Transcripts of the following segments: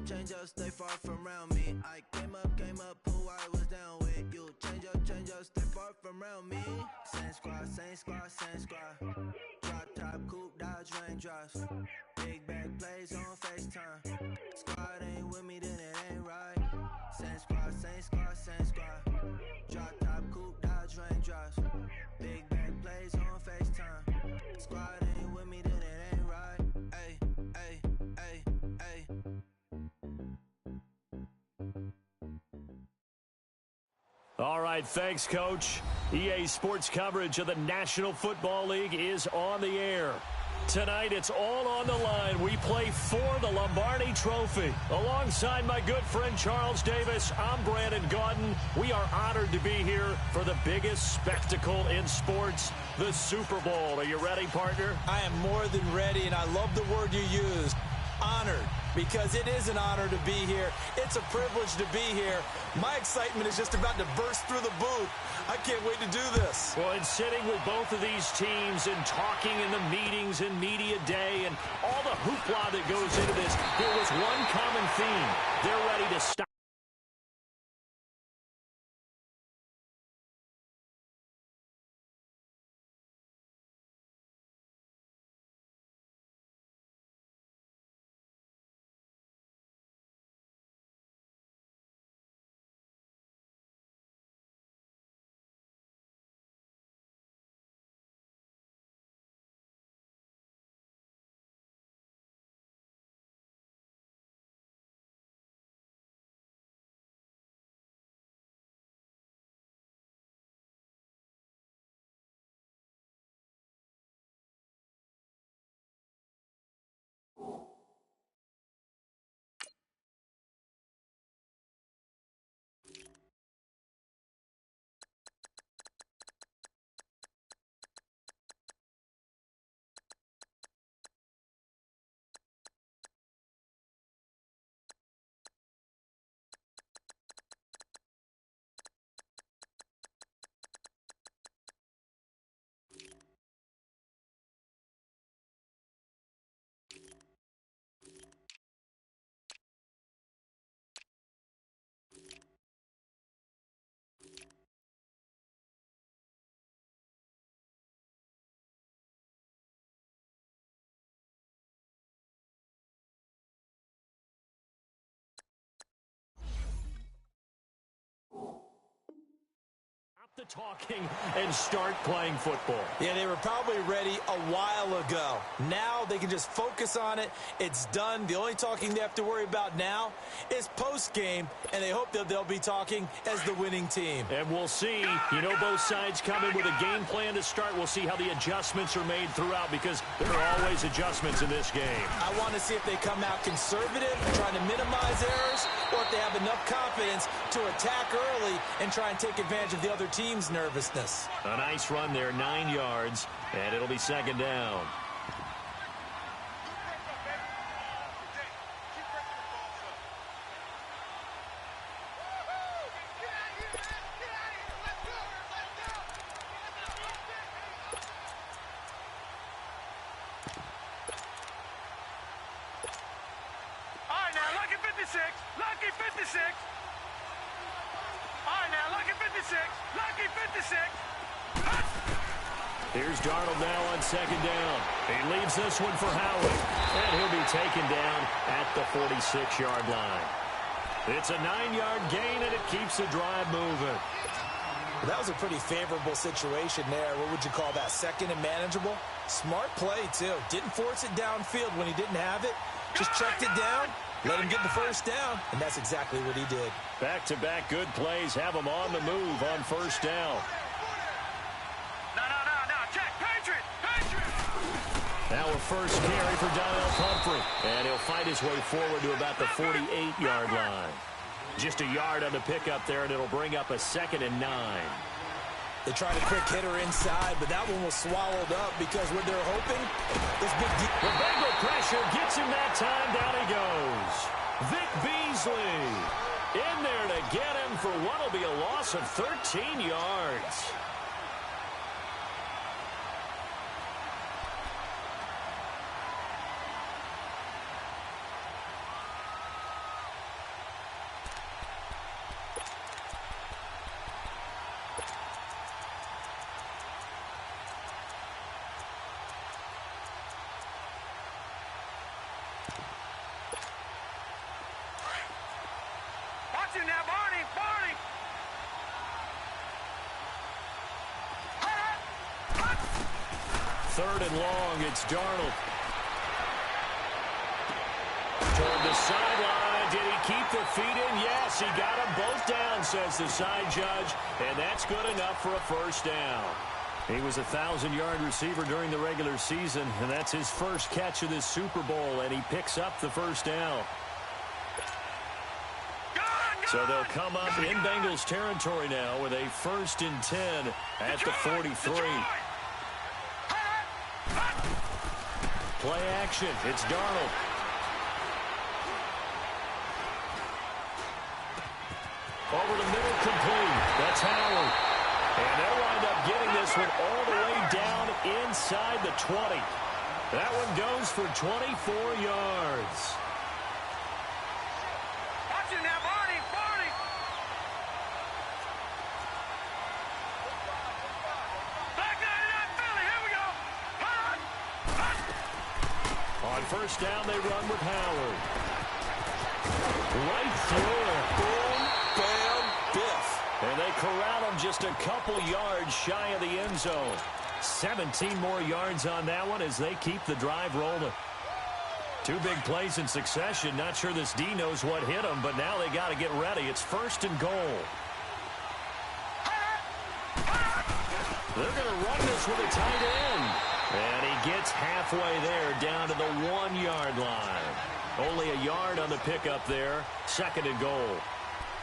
change up, stay far from around me. I came up, who I was down with. You change up, stay far from around me. Same squad. Drop top, coupe, Dodge raindrops. Big bag plays on FaceTime. Squad ain't with me, then it ain't right. Same squad. Drop top, coupe, Dodge raindrops. Big bag plays on FaceTime. Squad ain't with me, then it ain't right. Ay. All right, thanks, Coach. EA Sports coverage of the National Football League is on the air. Tonight, it's all on the line. We play for the Lombardi Trophy. Alongside my good friend Charles Davis, I'm Brandon Gaudin. We are honored to be here for the biggest spectacle in sports, the Super Bowl. Are you ready, partner? I am more than ready, and I love the word you used, honored, because it is an honor to be here. It's a privilege to be here. My excitement is just about to burst through the booth. I can't wait to do this. Well, and sitting with both of these teams and talking in the meetings and media day and all the hoopla that goes into this, there was one common theme. They're ready to stop. The talking and start playing football. Yeah, they were probably ready a while ago. Now they can just focus on it. It's done. The only talking they have to worry about now is post-game, and they hope that they'll be talking as the winning team. And we'll see. You know, both sides come in with a game plan to start. We'll see how the adjustments are made throughout, because there are always adjustments in this game. I want to see if they come out conservative, trying to minimize errors, or if they have enough confidence to attack early and try and take advantage of the other team's nervousness. A nice run there, 9 yards, and it'll be second down. All right, now, lucky 56. Lucky 56. All right, now, lucky 56. Lucky 56. Here's Darnold now on second down. He leaves this one for Howard, and he'll be taken down at the 46-yard line. It's a 9-yard gain, and it keeps the drive moving. That was a pretty favorable situation there. What would you call that? Second and manageable? Smart play, too. Didn't force it downfield when he didn't have it. Just checked it down, let him get the first down, and that's exactly what he did. Back-to-back good plays have him on the move on first down. No, check. Patriot. Now a first carry for Donnell Pumphrey, and he'll fight his way forward to about the 48-yard line. Just a yard on the pickup there, and it'll bring up a 2nd and 9. They tried a quick hitter inside, but that one was swallowed up because what they're hoping is big. The Bengal pressure gets him that time. Down he goes. Vic Beasley in there to get him for what will be a loss of 13 yards. third and long. It's Darnold. Toward the sideline. Did he keep the feet in? Yes, he got them both down, says the side judge. And that's good enough for a first down. He was a 1,000-yard receiver during the regular season, and that's his first catch of this Super Bowl, and he picks up the first down. So they'll come up in Bengals territory now with a 1st and 10 at the 43. Play action. It's Darnold. Over the middle, complete. That's Howard. And they'll wind up getting this one all the way down inside the 20. That one goes for 24 yards. Watch it now, Barney, Barney. Back 99 Philly, here we go. On first down, they run with Howard. Right through it. Boom, bam, biff. And they corral him just a couple yards shy of the end zone. 17 more yards on that one as they keep the drive rolling. Two big plays in succession. Not sure this D knows what hit him, but now they got to get ready. It's 1st and goal. They're going to run this with a tight end. And he gets halfway there down to the 1-yard line. Only a yard on the pickup there. 2nd and goal.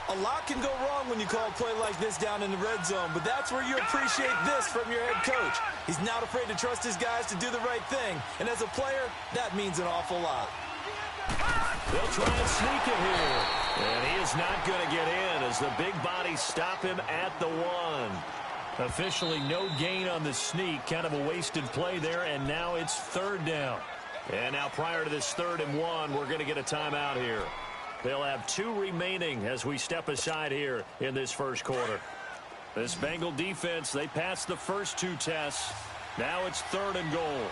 A lot can go wrong when you call a play like this down in the red zone, but that's where you appreciate this from your head coach. He's not afraid to trust his guys to do the right thing, and as a player, that means an awful lot. They'll try and sneak it here, and he is not going to get in as the big bodies stop him at the 1. Officially no gain on the sneak, kind of a wasted play there, and now it's 3rd down. And now prior to this 3rd and 1, we're going to get a timeout here. They'll have 2 remaining as we step aside here in this first quarter. This Bengal defense, they passed the first 2 tests. Now it's 3rd and goal.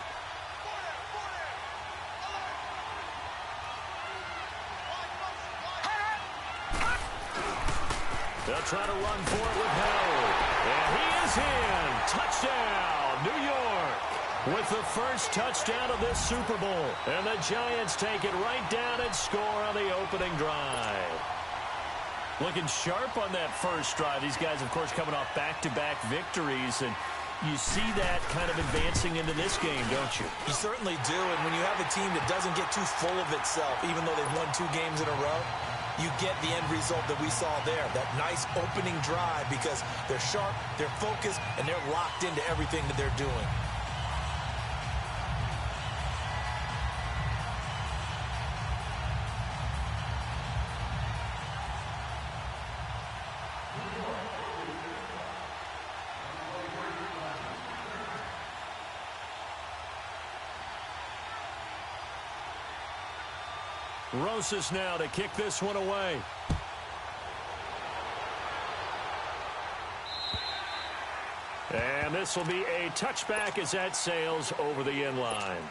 They'll try to run for it with Howard. And he is in. Touchdown, New York. With the first touchdown of this Super Bowl. And the Giants take it right down and score on the opening drive. Looking sharp on that first drive. These guys, of course, coming off back-to-back victories. And you see that kind of advancing into this game, don't you? You certainly do. And when you have a team that doesn't get too full of itself, even though they've won 2 games in a row, you get the end result that we saw there. That nice opening drive because they're sharp, they're focused, and they're locked into everything that they're doing. Rosas now to kick this one away. And this will be a touchback as that sails over the end line.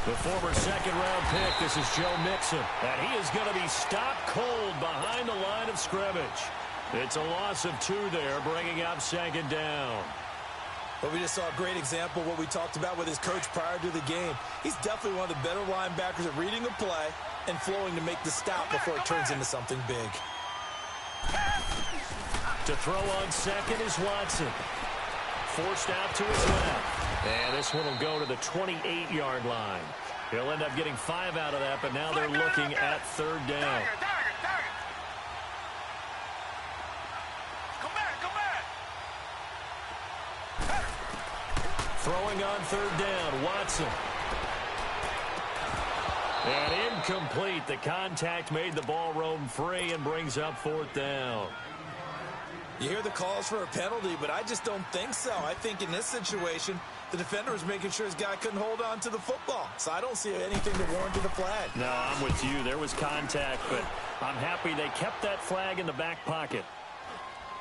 The former second-round pick, this is Joe Mixon. And he is going to be stopped cold behind the line of scrimmage. It's a loss of 2 there, bringing up 2nd down. But we just saw a great example of what we talked about with his coach prior to the game. He's definitely one of the better linebackers at reading the play and flowing to make the stop before it turns into something big. To throw on second is Watson. Forced out to his left. And this one will go to the 28-yard line. He'll end up getting 5 out of that, but now they're looking at 3rd down. Throwing on 3rd down, Watson. And incomplete. The contact made the ball roam free and brings up 4th down. You hear the calls for a penalty, but I just don't think so. I think in this situation, the defender was making sure his guy couldn't hold on to the football. So I don't see anything to warrant the flag. No, I'm with you. There was contact, but I'm happy they kept that flag in the back pocket.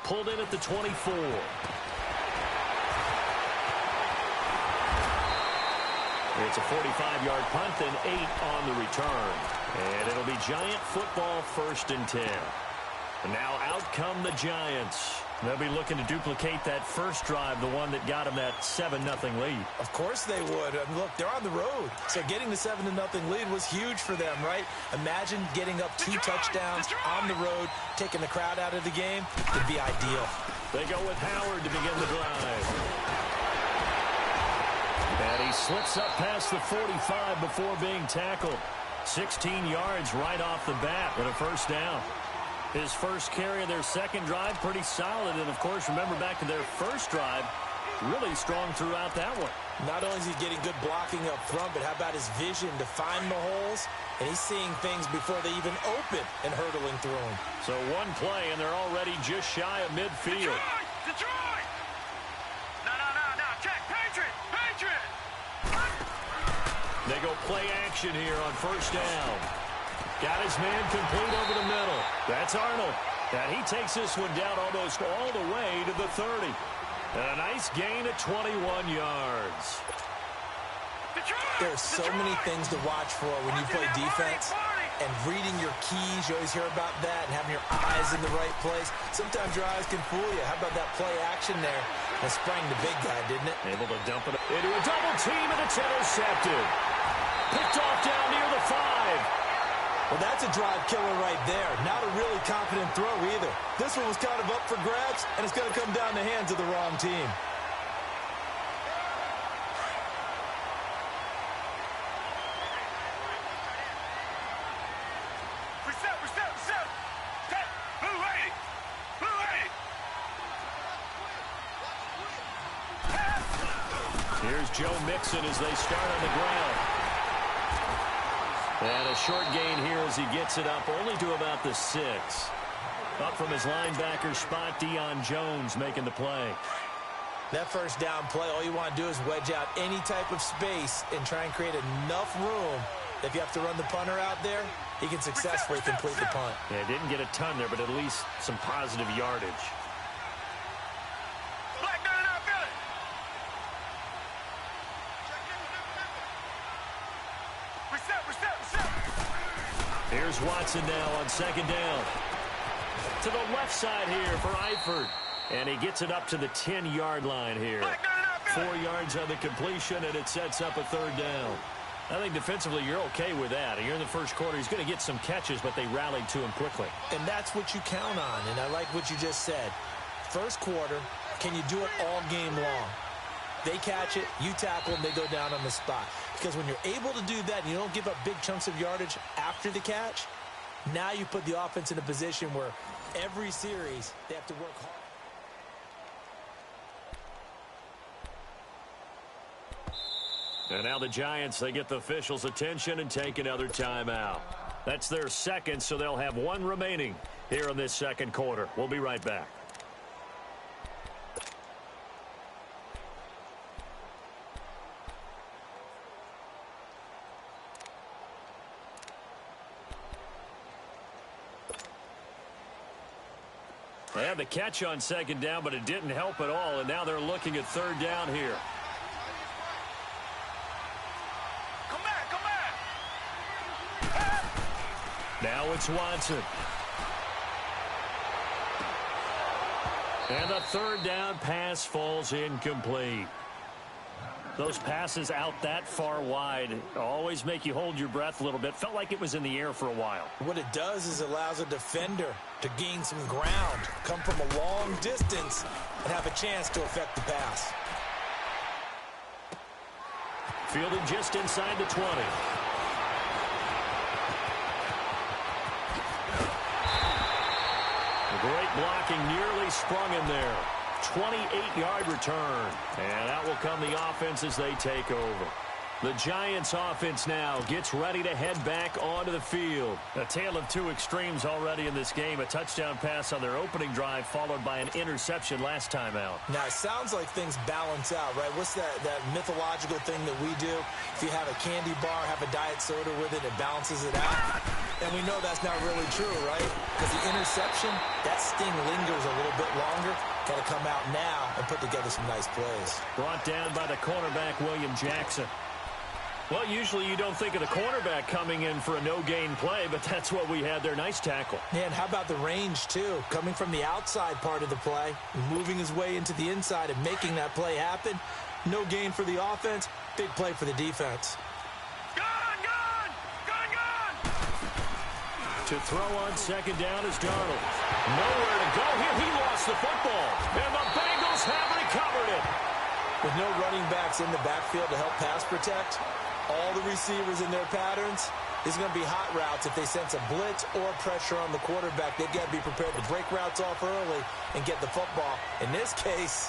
Pulled in at the 24. It's a 45-yard punt, then 8 on the return. And it'll be Giant football 1st and 10. And now out come the Giants. They'll be looking to duplicate that first drive, the one that got them that 7-0 lead. Of course they would. I mean, look, they're on the road. So getting the 7-0 lead was huge for them, right? Imagine getting up 2 touchdowns on the road, taking the crowd out of the game. It'd be ideal. They go with Howard to begin the drive. And he slips up past the 45 before being tackled. 16 yards right off the bat with a first down. His first carry of their second drive, pretty solid. And, of course, remember back to their first drive, really strong throughout that one. Not only is he getting good blocking up front, but how about his vision to find the holes? And he's seeing things before they even open and hurdling through them. So one play, and they're already just shy of midfield. Detroit! No. Check. Patriot! They go play action here on first down. Got his man complete over the middle. That's Arnold. And he takes this one down almost all the way to the 30. And a nice gain of 21 yards. There's so many things to watch for when you play defense. And reading your keys, you always hear about that, and having your eyes in the right place. Sometimes your eyes can fool you. How about that play action there? That sprang the big guy, didn't it? Able to dump it into a double team, and it's intercepted. Picked off down near the 5. Well, that's a drive killer right there. Not a really confident throw either. This one was kind of up for grabs, and it's going to come down the hands of the wrong team. Reset. Blue 80. Here's Joe Mixon as they start on the ground. And a short gain here as he gets it up only to about the 6. Up from his linebacker spot, Deion Jones making the play. That first down play, all you want to do is wedge out any type of space and try and create enough room. If you have to run the punter out there, he can successfully complete the punt. Yeah, didn't get a ton there, but at least some positive yardage. Here's Watson now on second down. To the left side here for Eifert. And he gets it up to the 10-yard line here. 4 yards on the completion, and it sets up a third down. I think defensively you're okay with that. You're in the first quarter. He's going to get some catches, but they rallied to him quickly. And that's what you count on, and I like what you just said. First quarter, can you do it all game long? They catch it, you tackle them, they go down on the spot. Because when you're able to do that and you don't give up big chunks of yardage after the catch, now you put the offense in a position where every series they have to work hard. And now the Giants, they get the officials' attention and take another timeout. That's their second, so they'll have one remaining here in this second quarter. We'll be right back. They had the catch on second down, but it didn't help at all, and now they're looking at third down here. Come back. Now it's Watson. And the third down pass falls incomplete. Those passes out that far wide always make you hold your breath a little bit. Felt like it was in the air for a while. What it does is allows a defender to gain some ground, come from a long distance, and have a chance to affect the pass. Fielded just inside the 20. Great blocking, nearly sprung in there. 28-yard return. And that will come the offense as they take over. The Giants offense now gets ready to head back onto the field. A tale of two extremes already in this game. A touchdown pass on their opening drive followed by an interception last time out. Now, it sounds like things balance out, right? What's that mythological thing that we do? If you have a candy bar, have a diet soda with it, it balances it out. And we know that's not really true, right? Because the interception, that sting lingers a little bit longer. Got to come out now and put together some nice plays. Brought down by the cornerback, William Jackson. Well, usually you don't think of the cornerback coming in for a no-gain play, but that's what we had there. Nice tackle. And how about the range, too? Coming from the outside part of the play, moving his way into the inside and making that play happen. No gain for the offense, big play for the defense. To throw on second down is Darnold. Nowhere to go here. He lost the football. And the Bengals have recovered it. With no running backs in the backfield to help pass protect, all the receivers in their patterns, these are going to be hot routes. If they sense a blitz or pressure on the quarterback, they've got to be prepared to break routes off early and get the football. In this case,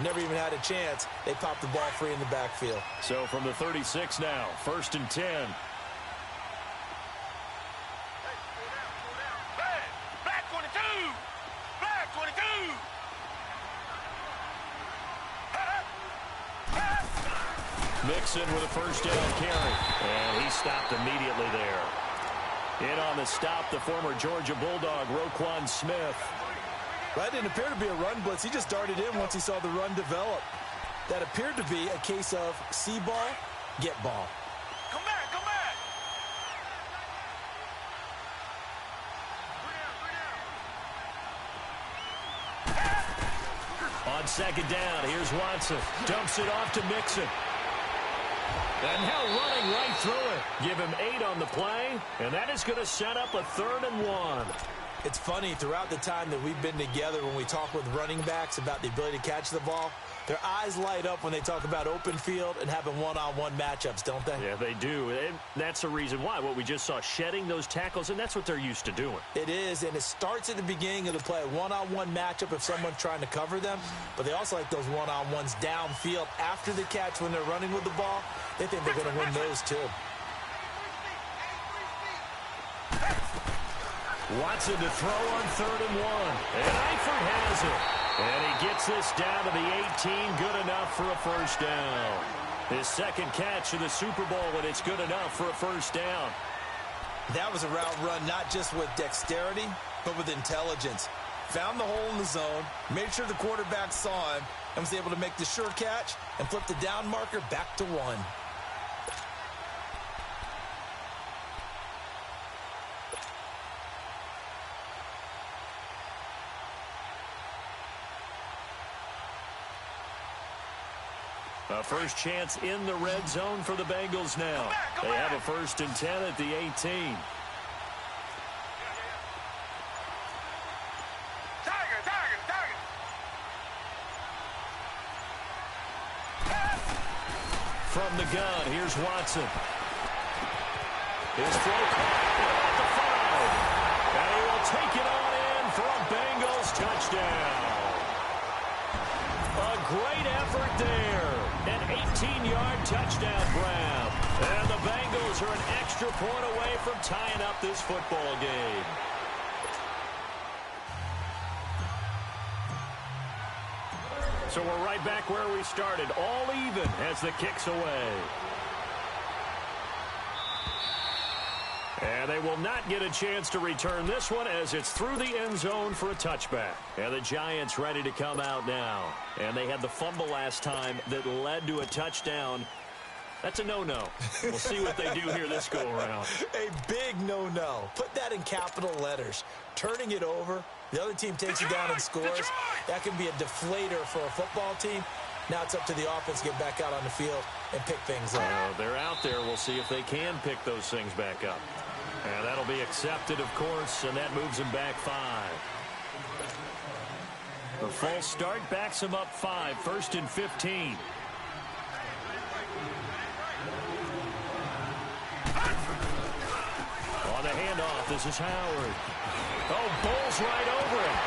never even had a chance. They popped the ball free in the backfield. So from the 36 now, 1st and 10. Mixon with a first down carry. And he stopped immediately there. In on the stop, the former Georgia Bulldog, Roquan Smith. That didn't appear to be a run blitz. He just darted in once he saw the run develop. That appeared to be a case of see ball, get ball. Come back, come back. On second down, here's Watson. Dumps it off to Mixon. And now running right through it. Give him 8 on the play, and that is going to set up a 3rd and 1. It's funny, throughout the time that we've been together, when we talk with running backs about the ability to catch the ball, their eyes light up when they talk about open field and having one-on-one matchups, don't they? Yeah, they do. And that's the reason why. What we just saw, shedding those tackles, and that's what they're used to doing. It is, and it starts at the beginning of the play. One-on-one matchup if someone's trying to cover them, but they also like those one-on-ones downfield after the catch when they're running with the ball. They think they're going to win those, too. Watson to throw on 3rd and 1. And Eifert has it. And he gets this down to the 18. Good enough for a first down. His second catch of the Super Bowl, and it's good enough for a first down. That was a route run not just with dexterity, but with intelligence. Found the hole in the zone, made sure the quarterback saw him, and was able to make the sure catch and flip the down marker back to 1. A first chance in the red zone for the Bengals now. They have a 1st and 10 at the 18. From the gun, here's Watson. His throw caught at the 5. And he will take it on in for a Bengals touchdown. A great effort there. An 18-yard touchdown grab. And the Bengals are an extra point away from tying up this football game. So we're right back where we started. All even as the kick's away. And they will not get a chance to return this one as it's through the end zone for a touchback. And the Giants ready to come out now. And they had the fumble last time that led to a touchdown. That's a no-no. We'll see what they do here this go-around. A big no-no. Put that in capital letters. Turning it over, the other team takes it down and scores. That can be a deflator for a football team. Now it's up to the offense to get back out on the field and pick things up. They're out there. We'll see if they can pick those things back up. And that'll be accepted, of course, and that moves them back 5. The full start backs them up 5, 1st and 15. On the handoff, this is Howard. Oh, bowls right over him.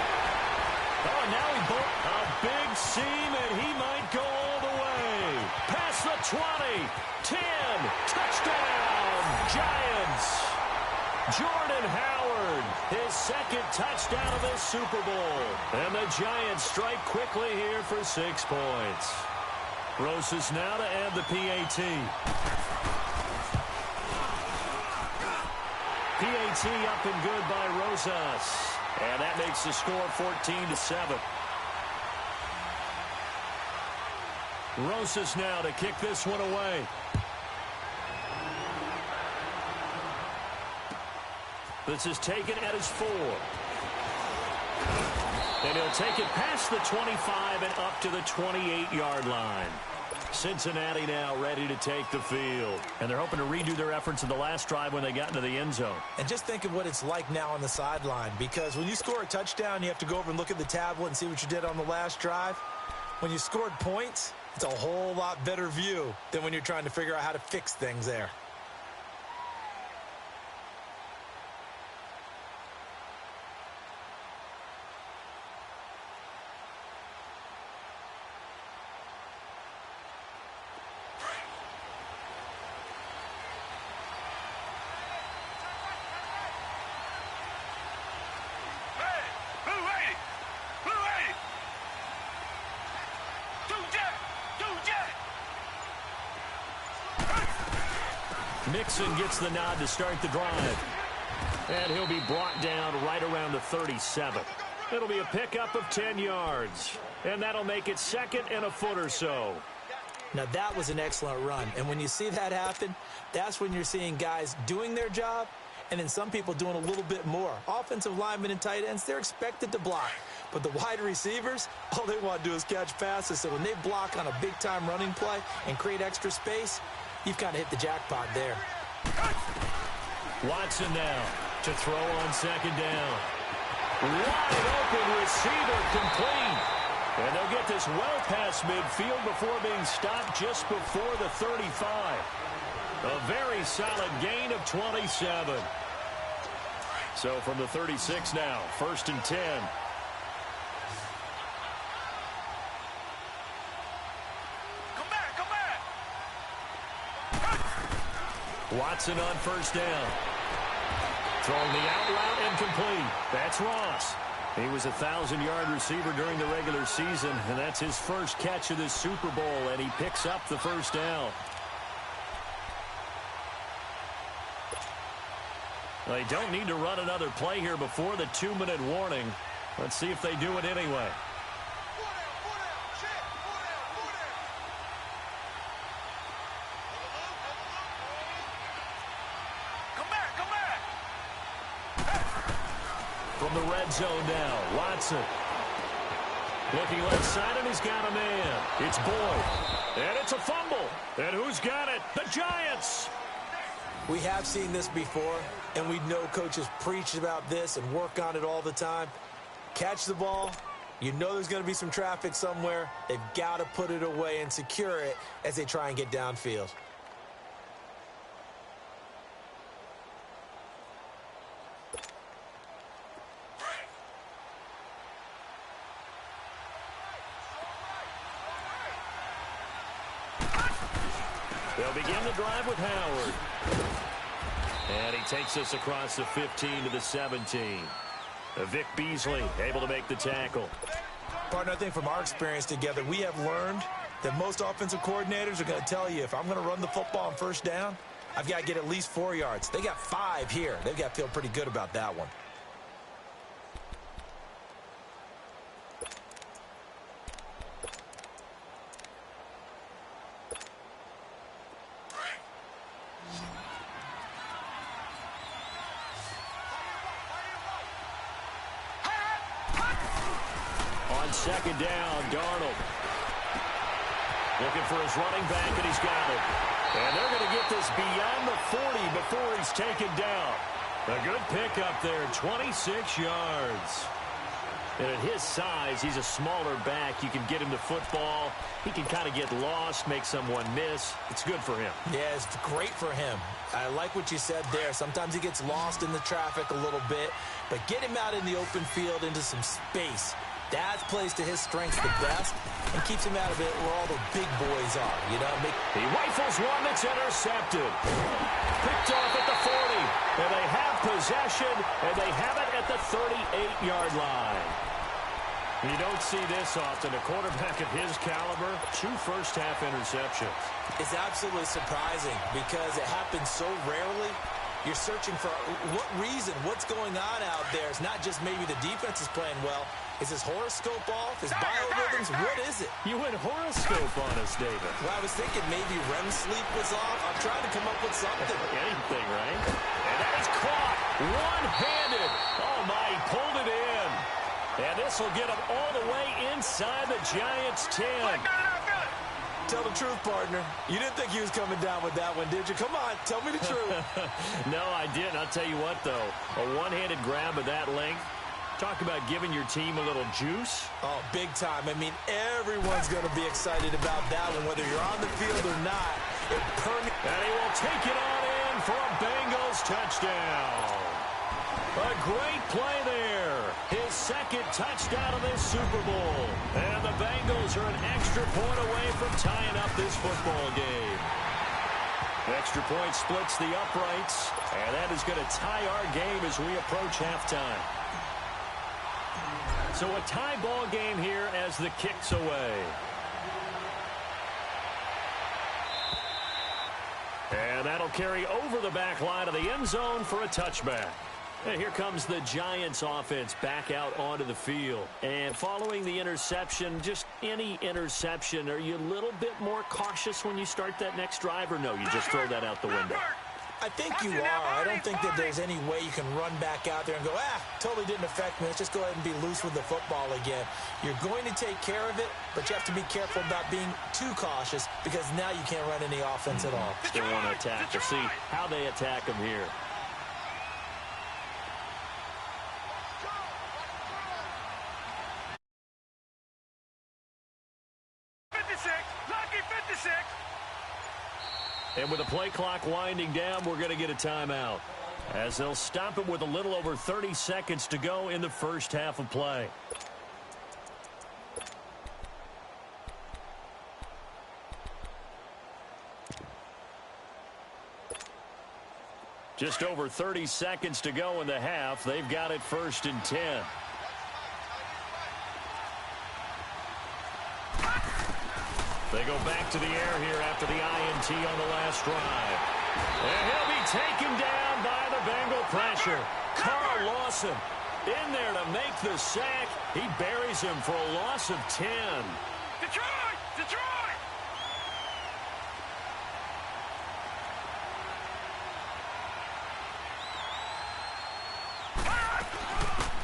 Oh, now he bowled a big seam, and he might go all the way. Past the 20, 10, touchdown, Giants. Jordan Howard, his second touchdown of the Super Bowl. And the Giants strike quickly here for 6 points. Rosas now to add the PAT. PAT up and good by Rosas. And that makes the score 14-7. Rosas now to kick this one away. This is taken at his 4. And he'll take it past the 25 and up to the 28-yard line. Cincinnati now ready to take the field. And they're hoping to redo their efforts in the last drive when they got into the end zone. And just think of what it's like now on the sideline, because when you score a touchdown, you have to go over and look at the tablet and see what you did on the last drive. When you scored points, it's a whole lot better view than when you're trying to figure out how to fix things there. Mixon gets the nod to start the drive. And he'll be brought down right around the 37. It'll be a pickup of 10 yards. And that'll make it second and a foot or so. Now, that was an excellent run. And when you see that happen, that's when you're seeing guys doing their job and then some people doing a little bit more. Offensive linemen and tight ends, they're expected to block. But the wide receivers, all they want to do is catch passes. So when they block on a big-time running play and create extra space, you've kind of hit the jackpot there. Watson now to throw on second down. Wide open receiver complete. And they'll get this well past midfield before being stopped just before the 35. A very solid gain of 27. So from the 36 now, 1st and 10. Watson on first down. Throwing the out route incomplete. That's Ross. He was a 1,000-yard receiver during the regular season, and that's his first catch of this Super Bowl, and he picks up the first down. They don't need to run another play here before the 2-minute warning. Let's see if they do it anyway. From the red zone now, Watson. Looking left side, and he's got a man. It's Boyd. And it's a fumble. And who's got it? The Giants. We have seen this before, and we know coaches preach about this and work on it all the time. Catch the ball. You know there's going to be some traffic somewhere. They've got to put it away and secure it as they try and get downfield. They'll begin the drive with Howard. And he takes us across the 15 to the 17. Vic Beasley able to make the tackle. Partner, I think from our experience together, we have learned that most offensive coordinators are going to tell you, if I'm going to run the football on first down, I've got to get at least 4 yards. They got 5 here. They've got to feel pretty good about that one. Second down, Darnold. Looking for his running back, and he's got it. And they're going to get this beyond the 40 before he's taken down. A good pickup there, 26 yards. And at his size, he's a smaller back. You can get him to football. He can kind of get lost, make someone miss. It's good for him. Yeah, it's great for him. I like what you said there. Sometimes he gets lost in the traffic a little bit, but get him out in the open field into some space. That plays to his strengths the best and keeps him out of it where all the big boys are. You know, he rifles one that's intercepted. Picked off at the 40. And they have possession, and they have it at the 38-yard line. You don't see this often. A quarterback of his caliber, 2 first-half interceptions. It's absolutely surprising because it happens so rarely. You're searching for what reason, what's going on out there. It's not just maybe the defense is playing well. Is his horoscope off? His biorhythms? What is it? You went horoscope on us, David. Well, I was thinking maybe REM sleep was off. I'm trying to come up with something. Anything, right? And that is caught one-handed. Oh, my, he pulled it in. And this will get him all the way inside the Giants' 10. Tell the truth, partner. You didn't think he was coming down with that one, did you? Come on, tell me the truth. No, I didn't. I'll tell you what, though. A one-handed grab of that length. Talk about giving your team a little juice. Oh, big time. I mean, everyone's going to be excited about that one, whether you're on the field or not. And he will take it on in for a Bengals touchdown. A great play there. His second touchdown of this Super Bowl. And the Bengals are an extra point away from tying up this football game. Extra point splits the uprights. And that is going to tie our game as we approach halftime. So a tie ball game here as the kick's away. And that'll carry over the back line of the end zone for a touchback. And here comes the Giants offense back out onto the field. And following the interception, just any interception, are you a little bit more cautious when you start that next drive, or no, you just throw that out the window? I think you are. I don't think that there's any way you can run back out there and go, totally didn't affect me. Let's just go ahead and be loose with the football again. You're going to take care of it, but you have to be careful about being too cautious because now you can't run any offense at all. Still want to attack. We'll see how they attack them here. Lucky 56. And with the play clock winding down, we're going to get a timeout, as they'll stop it with a little over 30 seconds to go in the first half of play. Just over 30 seconds to go in the half. They've got it 1st and 10. They go back to the air here after the INT on the last drive. And he'll be taken down by the Bengal pressure. Carl Lawson in there to make the sack. He buries him for a loss of 10. Detroit! Detroit!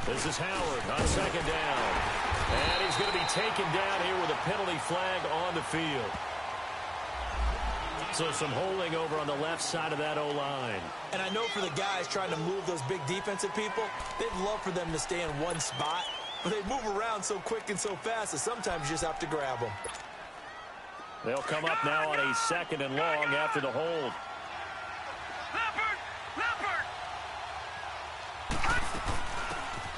This is Howard on 2nd down. And he's going to be taken down here with a penalty flag on the field. So some holding over on the left side of that O-line. And I know for the guys trying to move those big defensive people, they'd love for them to stay in one spot. But they move around so quick and so fast that sometimes you just have to grab them. They'll come up now on a 2nd and long after the hold.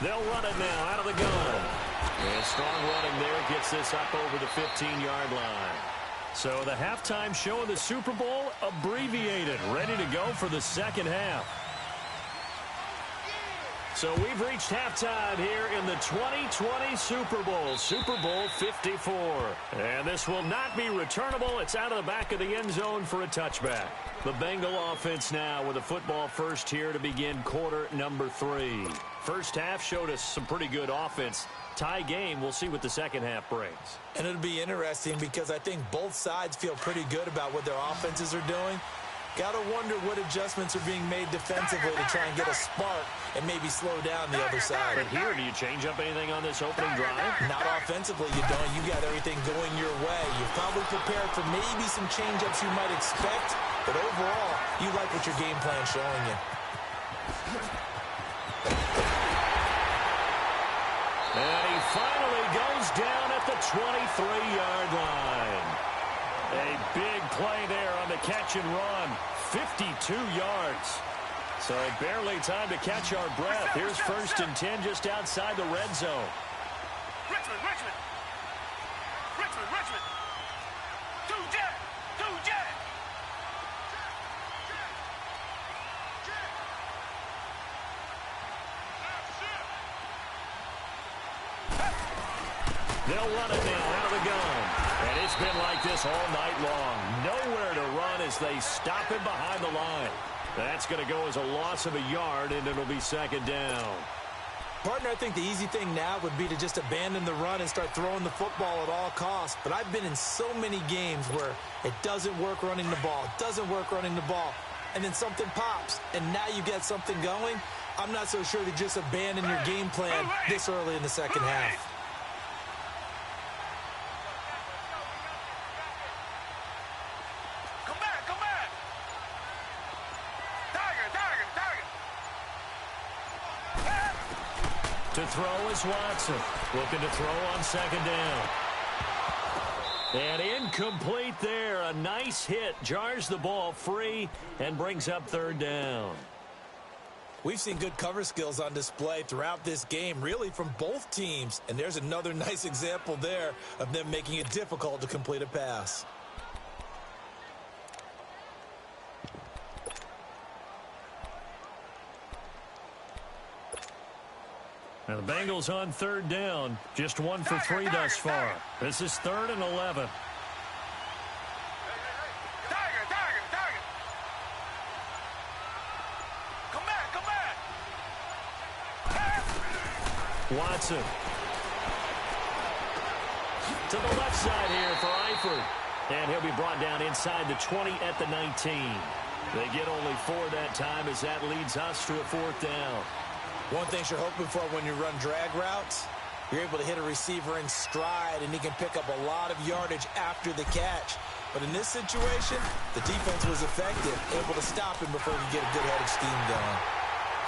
They'll run it now out of the gun. And strong running there gets this up over the 15-yard line. So the halftime show of the Super Bowl abbreviated, ready to go for the second half. So we've reached halftime here in the 2020 Super Bowl, Super Bowl 54. And this will not be returnable. It's out of the back of the end zone for a touchback. The Bengal offense now with a football first here to begin quarter number 3. First half showed us some pretty good offense. Tie game, we'll see what the second half brings. And it'll be interesting because I think both sides feel pretty good about what their offenses are doing. Got to wonder what adjustments are being made defensively to try and get a spark and maybe slow down the other side. But here, do you change up anything on this opening drive? Not offensively, you don't. You got everything going your way. You've probably prepared for maybe some change-ups you might expect, but overall, you like what your game plan's showing you. And he finally goes down at the 23-yard line. A big play there on the catch and run. 52 yards. So barely time to catch our breath. Here's 1st and 10 just outside the red zone. Richmond. Two jet. They'll run it now out of the gun. And it's been like this all night long. Nowhere to run as they stop him behind the line. That's going to go as a loss of a yard, and it'll be second down. Partner, I think the easy thing now would be to just abandon the run and start throwing the football at all costs. But I've been in so many games where it doesn't work running the ball, and then something pops, and now you get something going. I'm not so sure to just abandon your game plan this early in the second half. Come back. Target. To throw is Watson. Looking to throw on second down. And incomplete there. A nice hit. Jars the ball free and brings up third down. We've seen good cover skills on display throughout this game, really from both teams. And there's another nice example there of them making it difficult to complete a pass. Now the Bengals on third down. Just 1 for 3 thus far. This is 3rd and 11. Target. Come back. Watson. To the left side here for Eifert. And he'll be brought down inside the 20 at the 19. They get only 4 that time as that leads us to a 4th down. One thing you're hoping for when you run drag routes, you're able to hit a receiver in stride, and he can pick up a lot of yardage after the catch. But in this situation, the defense was effective, able to stop him before he could get a good head of steam going.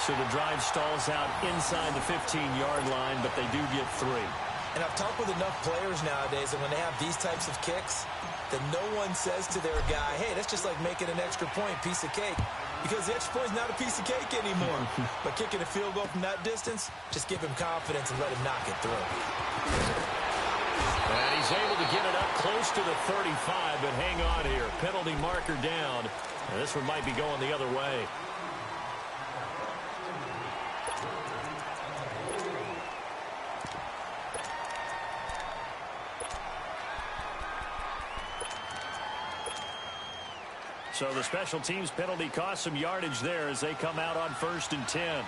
So the drive stalls out inside the 15-yard line, but they do get 3. And I've talked with enough players nowadays, and when they have these types of kicks, that no one says to their guy, hey, that's just like making an extra point, piece of cake. Because the extra point is not a piece of cake anymore. But kicking a field goal from that distance, just give him confidence and let him knock it through. And he's able to get it up close to the 35, but hang on here. Penalty marker down. And this one might be going the other way. So the special teams penalty cost some yardage there as they come out on 1st and 10. And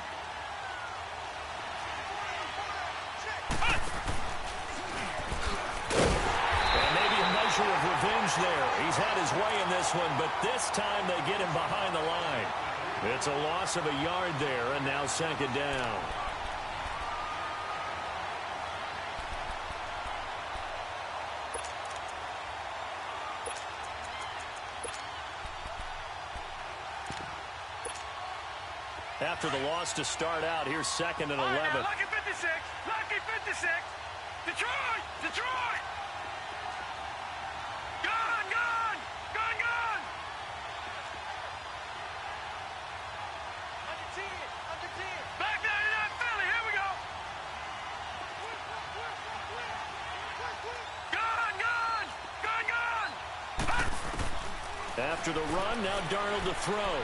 maybe a measure of revenge there. He's had his way in this one, but this time they get him behind the line. It's a loss of a yard there, and now 2nd down. After the loss to start out, here's 2nd and 11. Lucky 56. Detroit. Gone. Under 10. Back 99 Philly. Here we go. Gone. After the run, now Darnold to throw.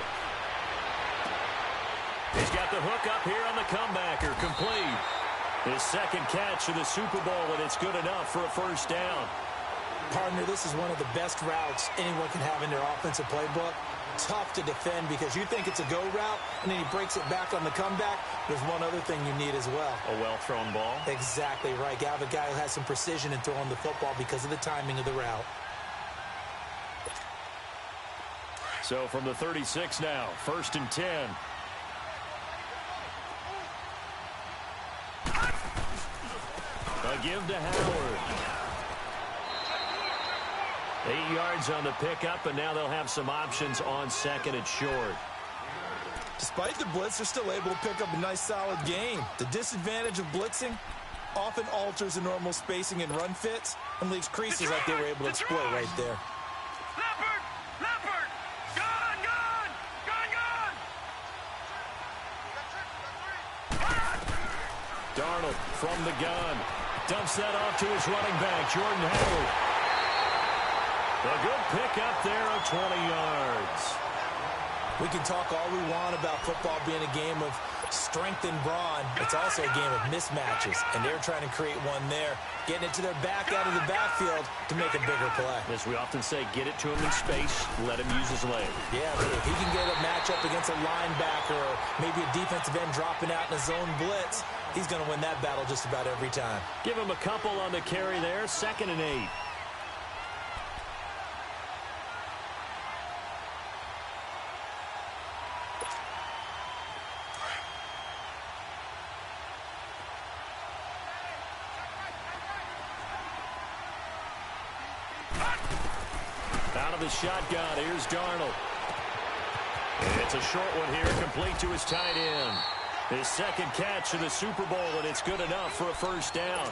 He's got the hook up here on the comebacker, complete. His 2nd catch of the Super Bowl, and it's good enough for a 1st down. Partner, this is one of the best routes anyone can have in their offensive playbook. Tough to defend because you think it's a go route, and then he breaks it back on the comeback. There's one other thing you need as well. A well-thrown ball. Exactly right. You have a guy who has some precision in throwing the football because of the timing of the route. So from the 36 now, 1st and 10. A give to Howard. 8 yards on the pickup, and now they'll have some options on 2nd and short. Despite the blitz, they're still able to pick up a nice, solid gain. The disadvantage of blitzing often alters the normal spacing and run fits and leaves creases like they were able to exploit right there. Leopard. Gone. Darnold from the gun. Dumps that off to his running back, Jordan Howard. A good pickup there of 20 yards. We can talk all we want about football being a game of strength and brawn. It's also a game of mismatches, and they're trying to create one there, getting it to their back out of the backfield to make a bigger play. As we often say, get it to him in space, let him use his leg. Yeah, but if he can get a matchup against a linebacker or maybe a defensive end dropping out in a zone blitz, he's going to win that battle just about every time. Give him a couple on the carry there, 2nd and 8. Out of the shotgun, here's Darnold. It's a short one here, complete to his tight end. His 2nd catch of the Super Bowl, and it's good enough for a 1st down.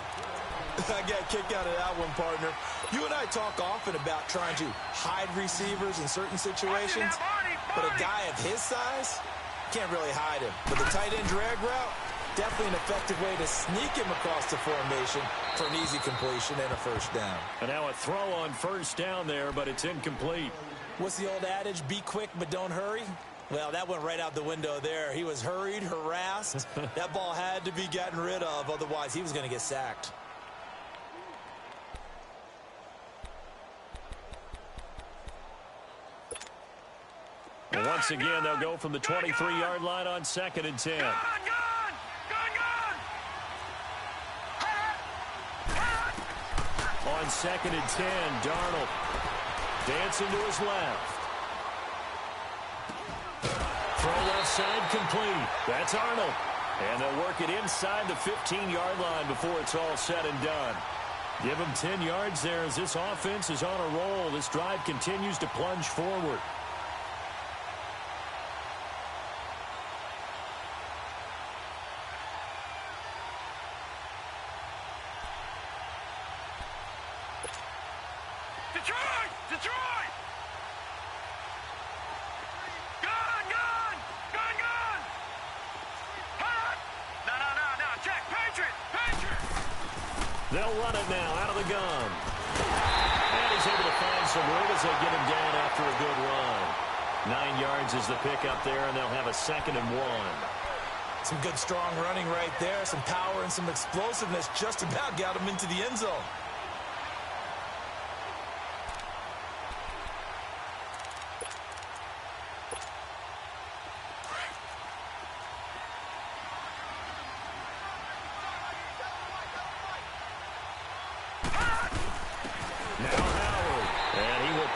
I got a kick out of that one, partner. You and I talk often about trying to hide receivers in certain situations, but a guy of his size can't really hide him. But the tight end drag route, definitely an effective way to sneak him across the formation for an easy completion and a 1st down. And now a throw on 1st down there, but it's incomplete. What's the old adage? Be quick, but don't hurry. Well, that went right out the window there. He was hurried, harassed. That ball had to be gotten rid of, otherwise he was going to get sacked. And once again, they'll go from the 23-yard line on 2nd and 10. On 2nd and 10, Darnold dancing to his left. Throw left side complete. That's Arnold. And they'll work it inside the 15-yard line before it's all said and done. Give them 10 yards there as this offense is on a roll. This drive continues to plunge forward. Detroit! Detroit! Gun! Gun! Gun! Gun! Hot! No, Jack, Patriot! Patriot! They'll run it now out of the gun. And he's able to find some room as they get him down after a good run. 9 yards is the pickup there, and they'll have a 2nd and 1. Some good, strong running right there. Some power and some explosiveness just about got him into the end zone.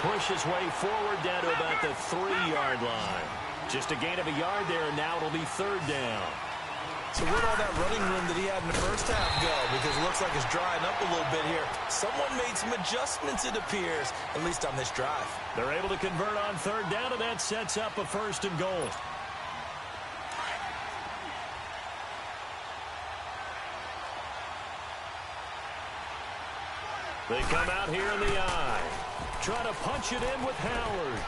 Push his way forward down to about the 3-yard line. Just a gain of a yard there, and now it'll be 3rd down. So where'd all that running room that he had in the first half go? Because it looks like it's drying up a little bit here. Someone made some adjustments, it appears, at least on this drive. They're able to convert on 3rd down, and that sets up a 1st and goal. They come out here in the eye. Try to punch it in with Howard.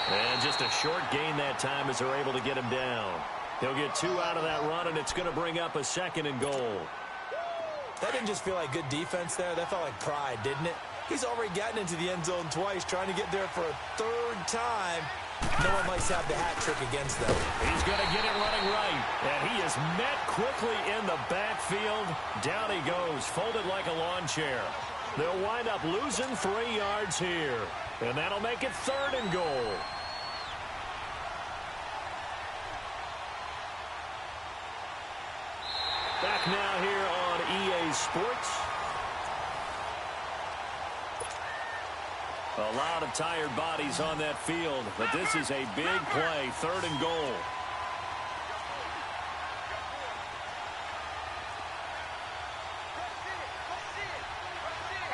And just a short gain that time as they're able to get him down. He'll get 2 out of that run, and it's going to bring up a 2nd and goal. That didn't just feel like good defense there. That felt like pride, didn't it? He's already gotten into the end zone twice, trying to get there for a 3rd time. No one likes to have the hat trick against them. He's going to get it running right. And he is met quickly in the backfield. Down he goes, folded like a lawn chair. They'll wind up losing 3 yards here. And that'll make it 3rd and goal. Back now here on EA Sports. A lot of tired bodies on that field, but this is a big play, 3rd and goal.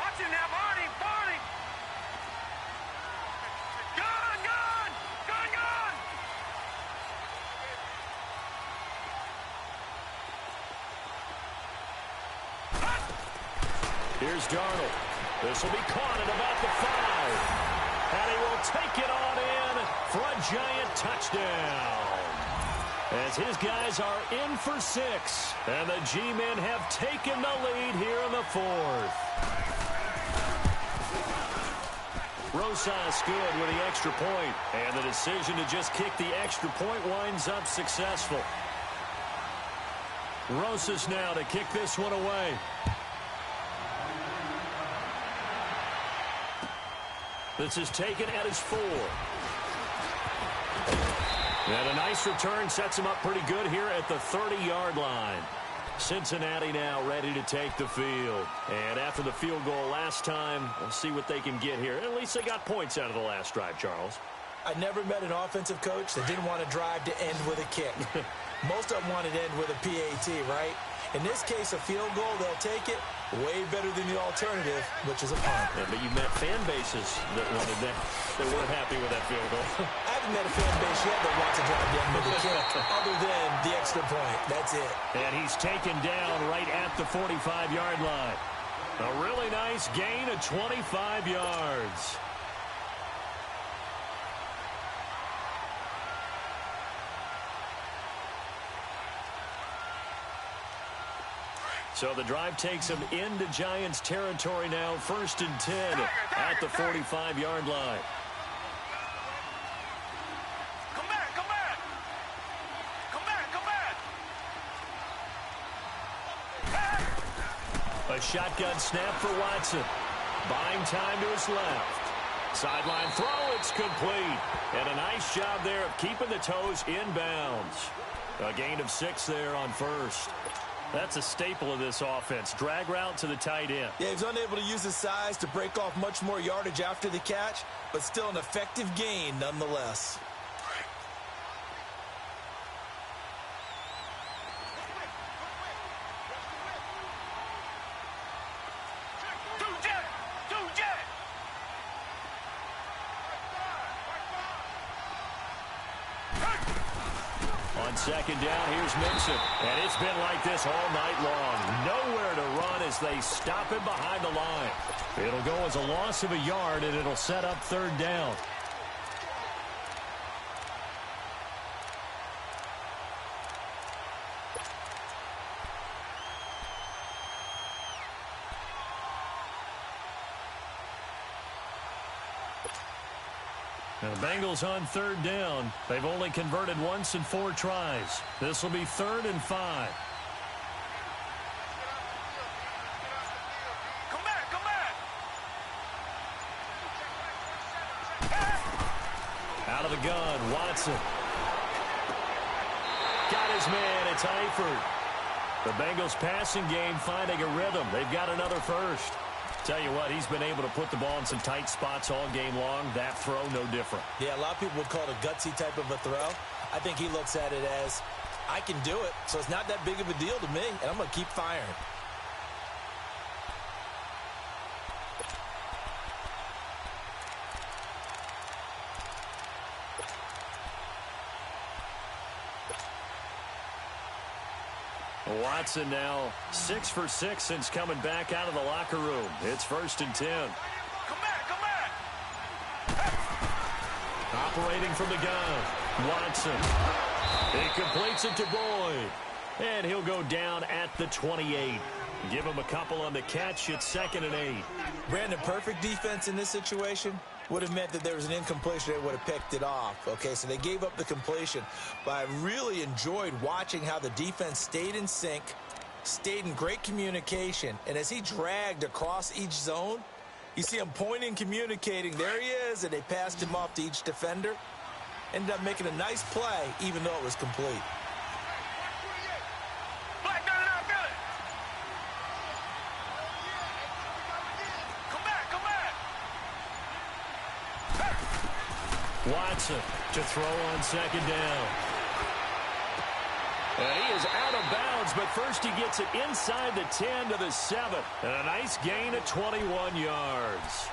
Watch him now, Barney! Barney! Gun! Gun! Gun! Gun! Here's Darnold. This will be caught at about the 5. And he will take it on in for a giant touchdown. As his guys are in for 6. And the G-men have taken the lead here in the 4th. Rosas good with the extra point. And the decision to just kick the extra point winds up successful. Rosas now to kick this one away. This is taken at his 4. And a nice return sets him up pretty good here at the 30-yard line. Cincinnati now ready to take the field. And after the field goal last time, we'll see what they can get here. At least they got points out of the last drive, Charles. I never met an offensive coach that didn't want to drive to end with a kick. Most of them wanted to end with a PAT, right? In this case, a field goal, they'll take it. Way better than the alternative, which is a punt. Yeah, but you met fan bases that wanted that. They weren't happy with that field goal. I haven't met a fan base yet that wants to drive down with a kick, other than the extra point. That's it. And he's taken down right at the 45-yard line. A really nice gain of 25 yards. So the drive takes him into Giants territory now. 1st and 10 at the 45-yard line. Come back, come back. Come back, come back. A shotgun snap for Watson. Buying time to his left. Sideline throw, it's complete. And a nice job there of keeping the toes inbounds. A gain of 6 there on first. That's a staple of this offense. Drag route to the tight end. Yeah, he's unable to use his size to break off much more yardage after the catch, but still an effective gain nonetheless. On second down, here's Mixon. And it's been like this all night long. Nowhere to run as they stop him behind the line. It'll go as a loss of a yard, and it'll set up 3rd down. Now the Bengals on 3rd down. They've only converted once in 4 tries. This will be 3rd and 5. Come back, come back. Out of the gun, Watson. Got his man, it's Eifert. The Bengals passing game finding a rhythm. They've got another first. Tell you what, he's been able to put the ball in some tight spots all game long. That throw, no different. Yeah, a lot of people would call it a gutsy type of a throw. I think he looks at it as, I can do it, so it's not that big of a deal to me, and I'm going to keep firing. Watson now 6 for 6 since coming back out of the locker room. It's 1st and 10. Come back, come back. Operating from the gun, Watson. He completes it to Boyd. And he'll go down at the 28. Give him a couple on the catch. It's 2nd and 8. Brandon, perfect defense in this situation would have meant that there was an incompletion. They would have picked it off. Okay, so they gave up the completion. But I really enjoyed watching how the defense stayed in sync, stayed in great communication. And as he dragged across each zone, you see him pointing, communicating. There he is, and they passed him off to each defender. Ended up making a nice play, even though it was complete. Watson to throw on 2nd down. And he is out of bounds, but first he gets it inside the 10 to the 7. And a nice gain of 21 yards.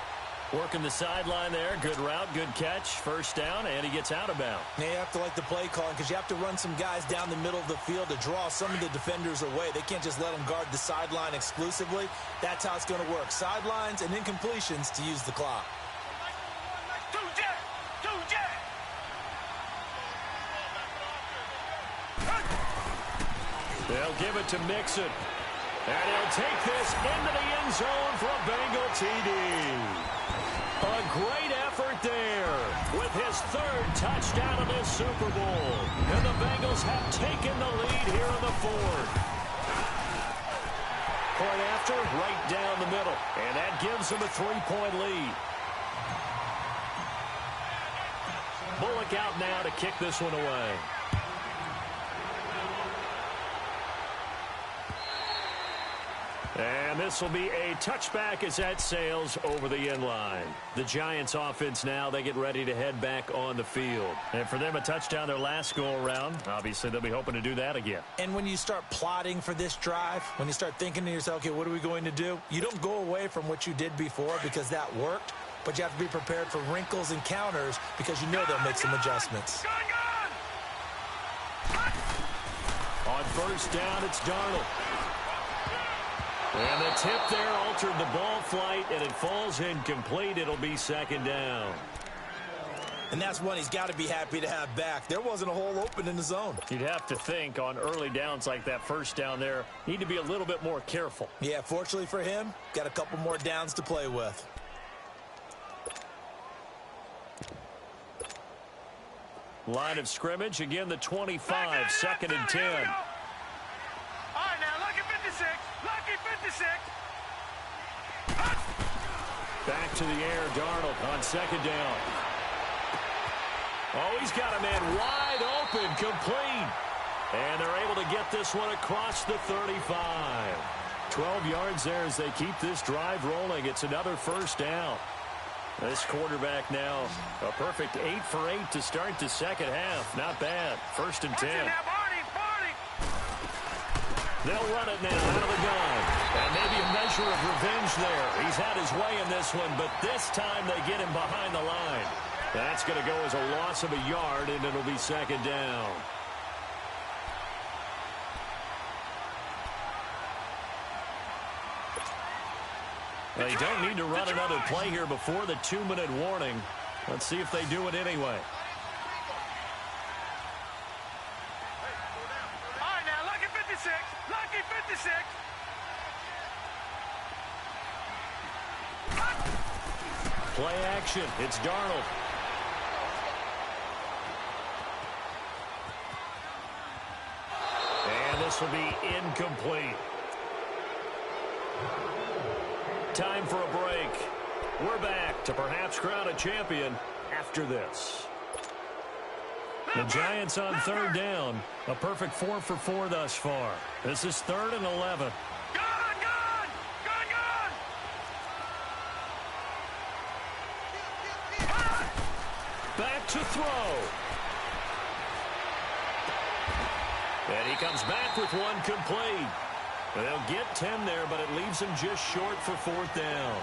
Working the sideline there. Good route, good catch. 1st down, and he gets out of bounds. Now you have to like the play calling because you have to run some guys down the middle of the field to draw some of the defenders away. They can't just let them guard the sideline exclusively. That's how it's going to work. Sidelines and incompletions to use the clock. They'll give it to Mixon. And he'll take this into the end zone for a Bengal TD. A great effort there with his third touchdown of this Super Bowl. And the Bengals have taken the lead here in the fourth. Point after, right down the middle. And that gives them a 3-point lead. Bullock out now to kick this one away. And this will be a touchback as that sails over the end line. The Giants offense now, they get ready to head back on the field. And for them, a touchdown their last go-around. Obviously, they'll be hoping to do that again. And when you start plotting for this drive, when you start thinking to yourself, okay, what are we going to do? You don't go away from what you did before because that worked, but you have to be prepared for wrinkles and counters because you know they'll make some adjustments. On first down, it's Darnold. And the tip there altered the ball flight, and it falls incomplete. It'll be second down. And that's one he's got to be happy to have back. There wasn't a hole open in the zone. You'd have to think on early downs like that first down there, need to be a little bit more careful. Yeah, fortunately for him, got a couple more downs to play with. Line of scrimmage, again the 25, second and 10. All right, now, lucky 56. Lucky 56. Back to the air, Darnold on second down. Oh, he's got a man wide open, complete. And they're able to get this one across the 35. 12 yards there as they keep this drive rolling. It's another first down. This quarterback now, a perfect 8 for 8 to start the second half. Not bad. First and 10. They'll run it now out of the gun. And maybe a measure of revenge there. He's had his way in this one, but this time they get him behind the line. That's going to go as a loss of a yard, and it'll be second down. They don't need to run another play here before the 2-minute warning. Let's see if they do it anyway. All right, now, lucky 56. Lucky 56. Play action. It's Darnold. And this will be incomplete. Time for a break. We're back to perhaps crown a champion after this. The Giants on third down. A perfect 4 for 4 thus far. This is 3rd and 11. Back to throw. And he comes back with one complete. They'll get 10 there, but it leaves him just short for 4th down.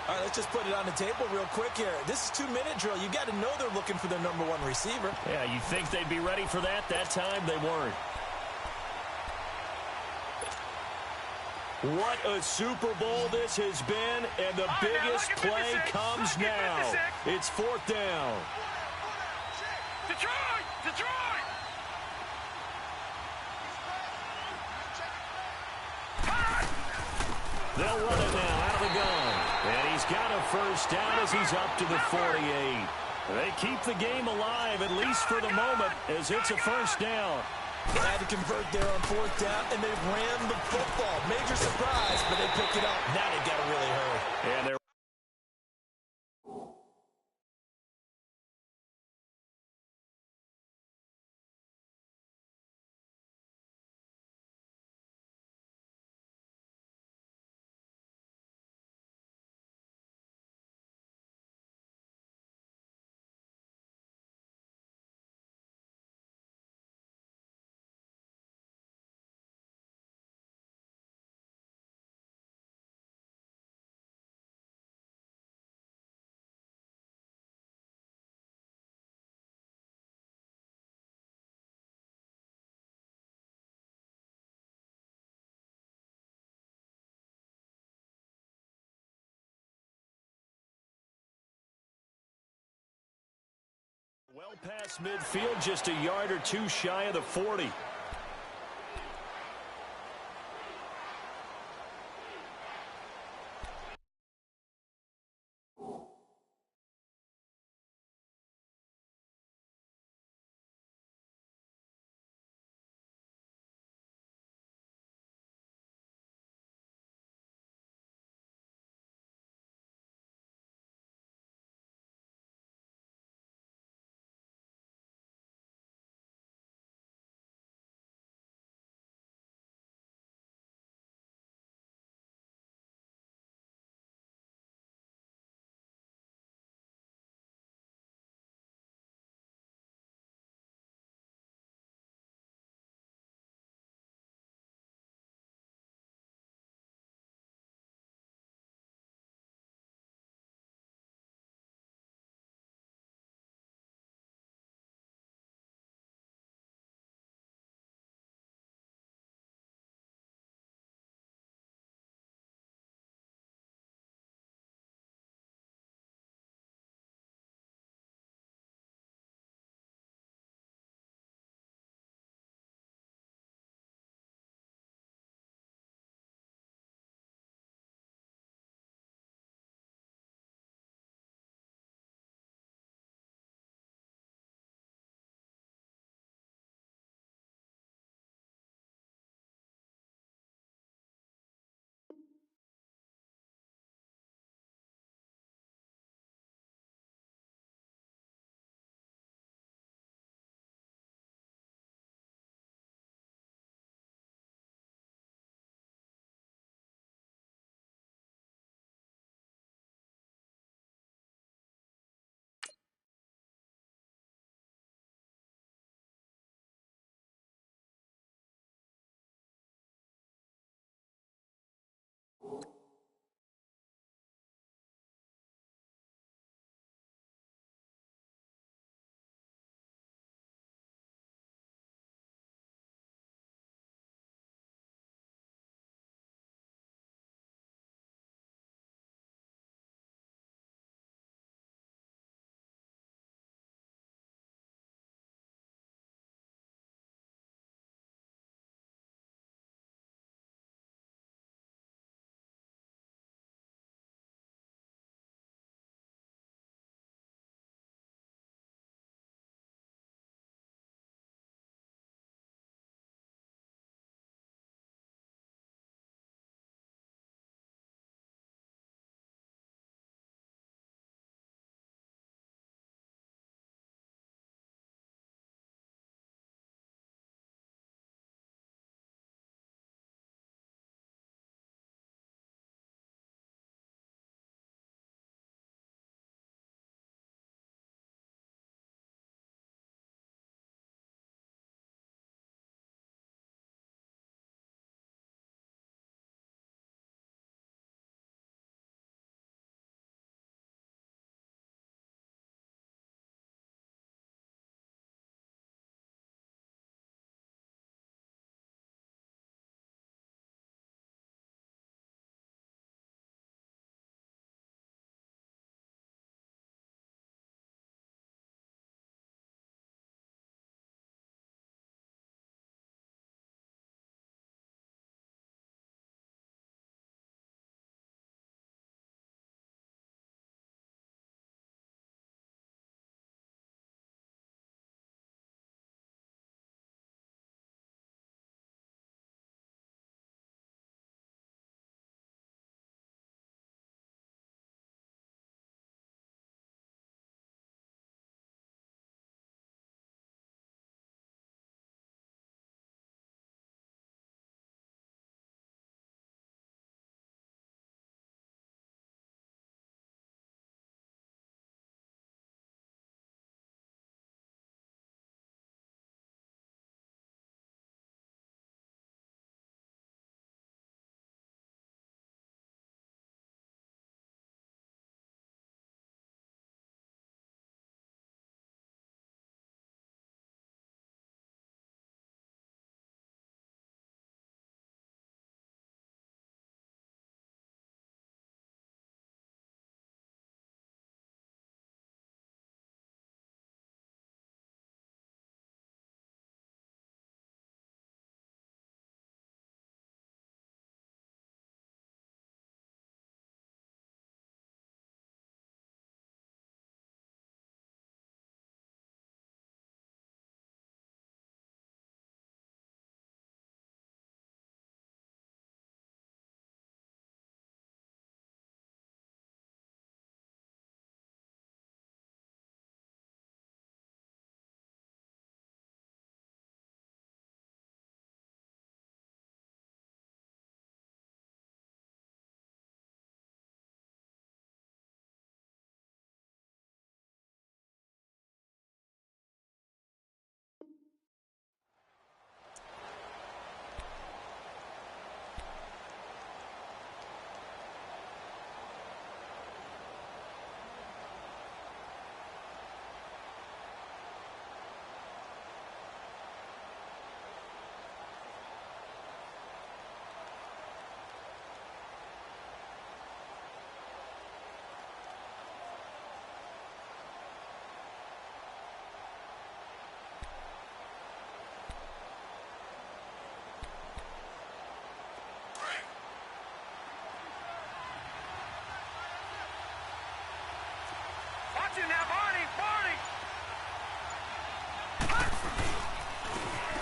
All right, let's just put it on the table real quick here. This is 2-minute drill. You got to know they're looking for their number 1 receiver. Yeah, you think they'd be ready for that? That time they weren't. What a Super Bowl this has been, and the biggest play comes now. It's 4th down. Detroit! Detroit! They'll run it now out of the gun. And he's got a first down as he's up to the 48. They keep the game alive, at least for the moment, as it's a first down. They had to convert there on 4th down, and they ran the football. Major surprise, but they picked it up. Now they got to really hurry. And they're well past midfield, just a yard or two shy of the 40.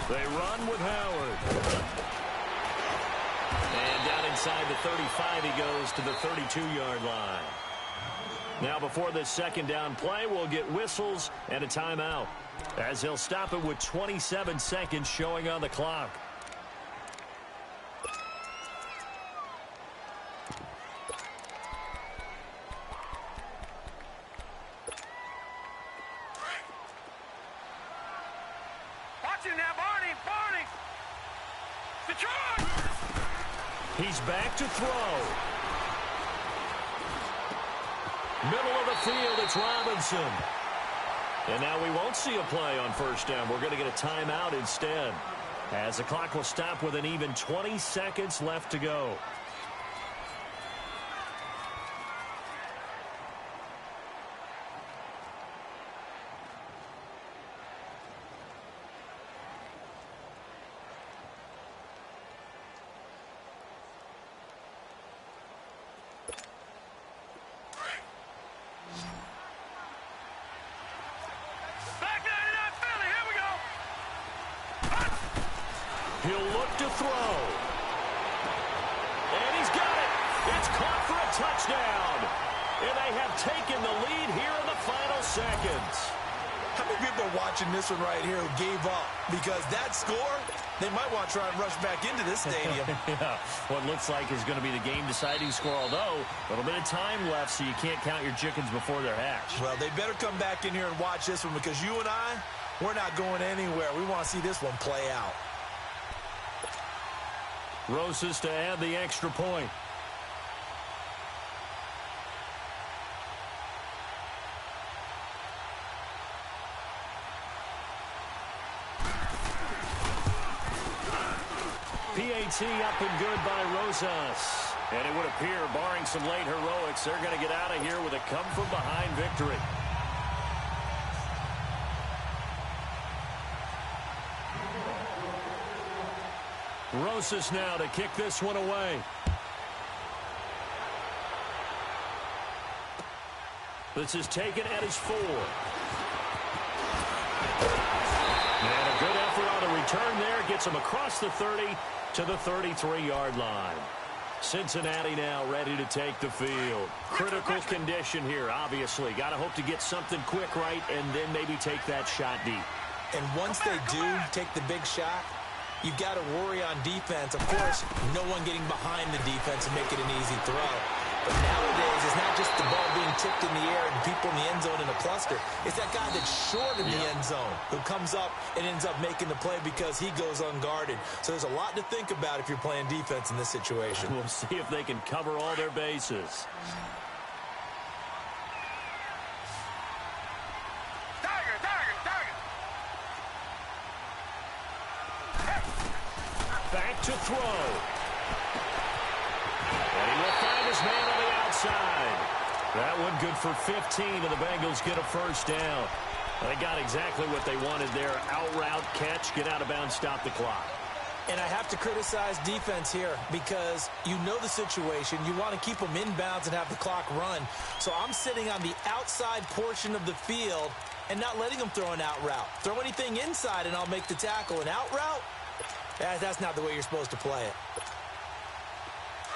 They run with Howard. And down inside the 35, he goes to the 32-yard line. Now before this second down play, we'll get whistles and a timeout, as he'll stop it with 27 seconds showing on the clock. Watch it now, Barney. Detroit! He's back to throw. Middle of the field, it's Robinson. And now we won't see a play on first down. We're going to get a timeout instead, as the clock will stop with an even 20 seconds left to go. He'll look to throw. And he's got it. It's caught for a touchdown. And they have taken the lead here in the final seconds. How many people are watching this one right here who gave up? Because that score, they might want to try and rush back into this stadium. Yeah, what looks like is going to be the game-deciding score, although a little bit of time left, so you can't count your chickens before they're hatched. Well, they better come back in here and watch this one, because you and I, we're not going anywhere. We want to see this one play out. Rosas to add the extra point. PAT up and good by Rosas. And it would appear, barring some late heroics, they're going to get out of here with a come-from-behind victory. Rosas now to kick this one away. This is taken at his 4. And a good effort on the return there. Gets him across the 30 to the 33-yard line. Cincinnati now ready to take the field. Critical condition here, obviously. Got to hope to get something quick right and then maybe take that shot deep. And once they do take the big shot, you've got to worry on defense. Of course, no one getting behind the defense and make it an easy throw. But nowadays, it's not just the ball being tipped in the air and people in the end zone in a cluster. It's that guy that's short in the end zone who comes up and ends up making the play because he goes unguarded. So there's a lot to think about if you're playing defense in this situation. We'll see if they can cover all their bases. Back to throw. And he will find his man on the outside. That one good for 15, and the Bengals get a first down. They got exactly what they wanted there. Out route, catch, get out of bounds, stop the clock. And I have to criticize defense here because you know the situation. You want to keep them inbounds and have the clock run. So I'm sitting on the outside portion of the field and not letting them throw an out route. Throw anything inside and I'll make the tackle. An out route? That's not the way you're supposed to play it.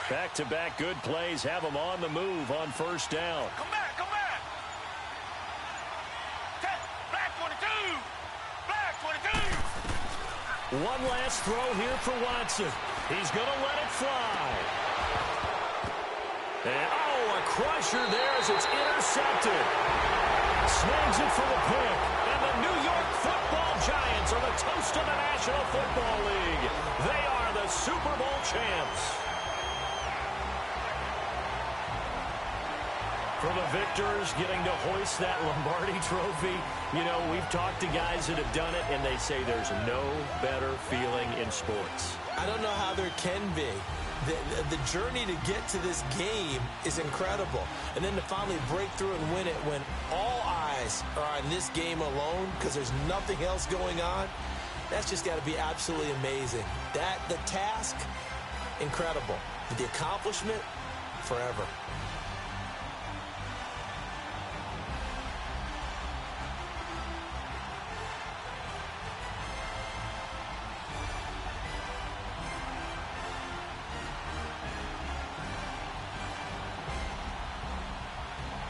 Back-to-back good plays have them on the move on first down. Come back, come back. Black 22. Black 22. One last throw here for Watson. He's going to let it fly. And, a crusher there as it's intercepted. Snags it for the pick. And the New York Football Giants are the toast of the National Football League. They are the Super Bowl champs. For the victors, getting to hoist that Lombardi trophy, you know, we've talked to guys that have done it, and they say there's no better feeling in sports. I don't know how there can be. The journey to get to this game is incredible. And then to finally break through and win it when all eyes are on this game alone because there's nothing else going on, that's just got to be absolutely amazing. The task, incredible. But the accomplishment, forever.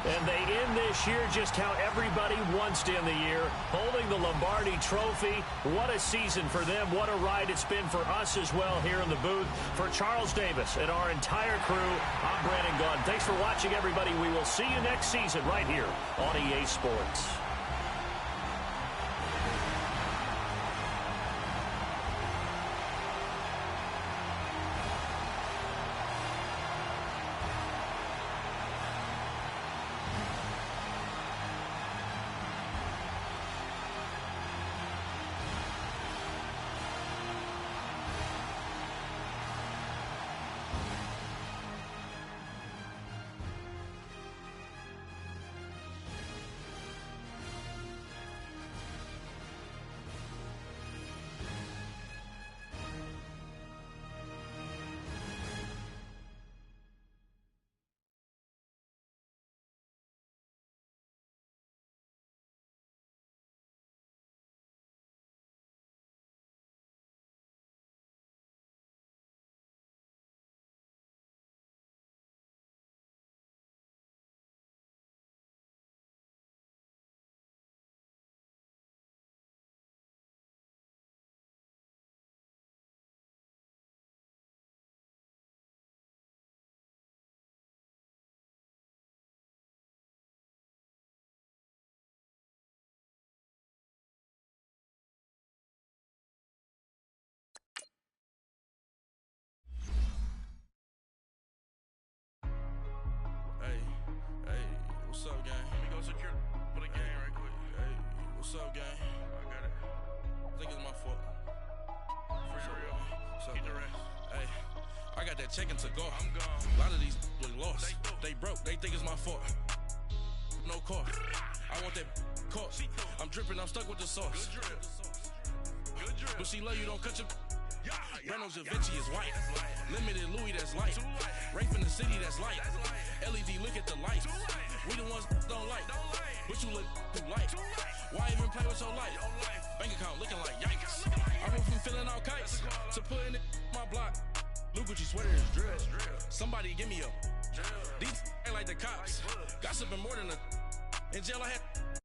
And they end this year just how everybody wants to end the year, holding the Lombardi Trophy. What a season for them. What a ride it's been for us as well here in the booth. For Charles Davis and our entire crew, I'm Brandon Gunn. Thanks for watching, everybody. We will see you next season right here on EA Sports. What's up, gang? Let me go secure for the game right quick. Hey, what's up, gang? I got it. I think it's my fault. For real. What's up, Get the gang? rest. Hey, I got that chicken to go. I'm gone. A lot of these look lost. They They broke. They think it's my fault. No car. I want that caught. I'm dripping. I'm stuck with the sauce. Good drip. Good drip. But she love you. Don't cut your. Yeah, Breno Javinci is white. That's light. Limited Louis, that's light. Too light. Rape in the city, that's light. That's light. LED, look at the lights. Too light. We the ones don't like. Don't like. But you look too light. Too light. Why even play with your life? Your life. Bank account looking like yikes. Looking like I went from filling out kites to putting it in my block. New Gucci sweater is drill. Drill. Somebody give me a. Drill. These ain't like the cops. Gossiping more than a. In jail I had